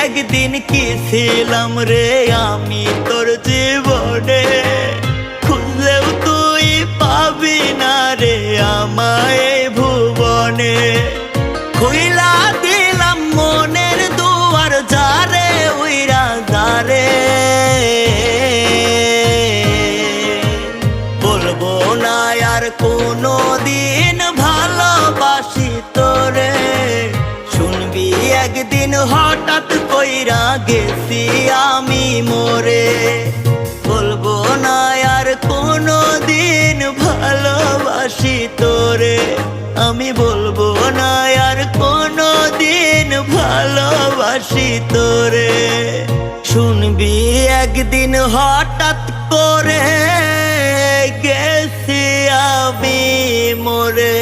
একদিন কি ছিলাম রে আমি তোর জীবনে, খুঁজলেও তুই পাবি না রে আমায় এই ভুবনে। খুইলা দিলাম মনের দুয়ার যারে উইরা যারে, বলবো না আর কোনো দিন ভালোবাসি তোরে। শুনবি একদিন হঠাৎ কইরা গেছি আমি মরে, বলবো না আর কোনো দিন ভালোবাসি তোরে। আমি বলবো না আর কোনো দিন ভালোবাসি তোরে। শুনবি একদিন হঠাৎ করে গেছি আমি মরে।